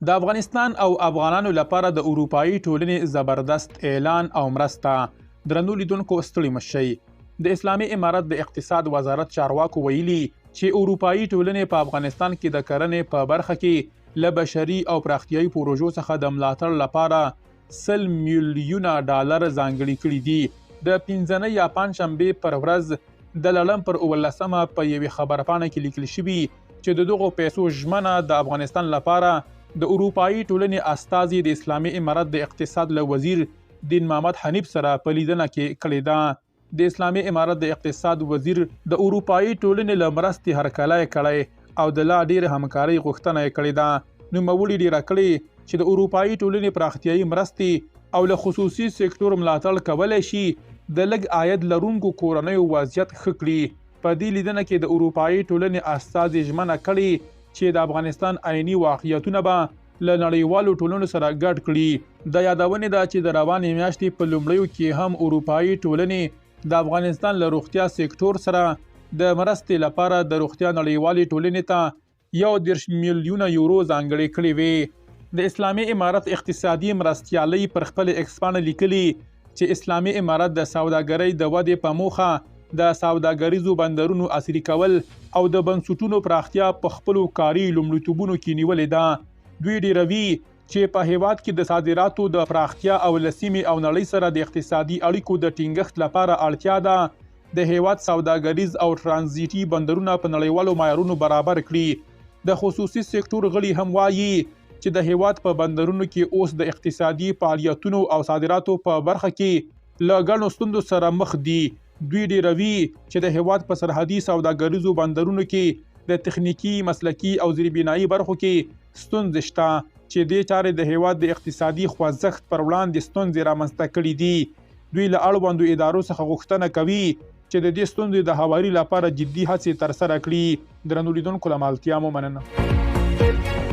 د افغانستان او افغانانو لپاره د اروپایي ټولنې زبردست اعلان او مرسته. درنو لیدونکو ستړي مه شئ. د اسلامي امارت د اقتصاد وزارت چارواکو ویلي چې اروپایي ټولنې په افغانستان کې د کرنې په برخه کې له بشري او پراختیایي پروژو څخه د ملاتړ لپاره 100 میلیونه ډالر ځانګړي کړي دي. د 15 یا پنجشنبې پر ورځ د لړم پر 18 په یوې خبرپاڼه کې لیکل شوي چې د دغو پیسو ژمنه د افغانستان لپاره د اروپایي ټولنې استازي د اسلامي امارت د اقتصاد له وزیر دین محمد حنیف سره په لیدنه کې کړې ده. د اسلامي امارت د اقتصاد وزیر د اروپایي ټولنې له مرستې هرکلی کړی او د لا ډېر همکارۍ غوښتنه یې کړې ده. نوموړي ډېره کړې چې د اروپایي ټولنې پراختیایي مرستې او له خصوصي سکتور ملاتړ کولی شي د لږ عاید لرونکو کورنیو وضعیت ښه کړي. په دې لیدنه کې د اروپایي ټولنې استازي ژمنه کړې چې د افغانستان عیني واقعیتونه به له نړیوالو ټولنو سره ګډ کړي. د یادونې ده چې د روانې میاشتې په لومړیو کې هم اروپایي ټولنې د افغانستان له روغتیا سکتور سره د مرستې لپاره د روغتیا نړیوالې ټولنې ته 10 میلیونه یورو ځانګړي کړي وي. د اسلامي امارت اقتصادي مرستیالۍ پر خپل ایکس پاڼه لیکلي چې اسلامي امارت د سوداګرۍ د ودې په موخه د سوداګریزو بندرونو عصري کول او د بنسټونو پراختیا په خپلو کاري لومړیتوبونو کې نیولې ده. دوی ډیروي چې په هیواد کې د صادراتو د پراختیا او له سیمې او نړۍ سره د اقتصادي اړیکو د ټینګښت لپاره اړتیا ده د هیواد سوداګریز او ترانزیټي بندرونه په نړیوالو معیارونو برابر کړي. د خصوصي سکتور غړي هم وایي چې د هیواد په بندرونو کې اوس د اقتصادي فعالیتونو او صادراتو په برخه کې له ګڼو ستونزو سره مخ دي. دوی ډیروي چې د هیواد په سرحدي سوداګریزو بندرونو کې د تخنیکی، مسلکي او زیربنایي برخو کې ستونزې شته چې دې چارې د هیواد د اقتصادي خوځښت پر وړاندې ستونزې رامنځته کړي دي. دوی له اړوندو ادارو څخه غوښتنه کوي چې د دې ستونزې د هواري لپاره جدي هڅې ترسره کړي. درنو لیدونکو له ملتیا مو مننه.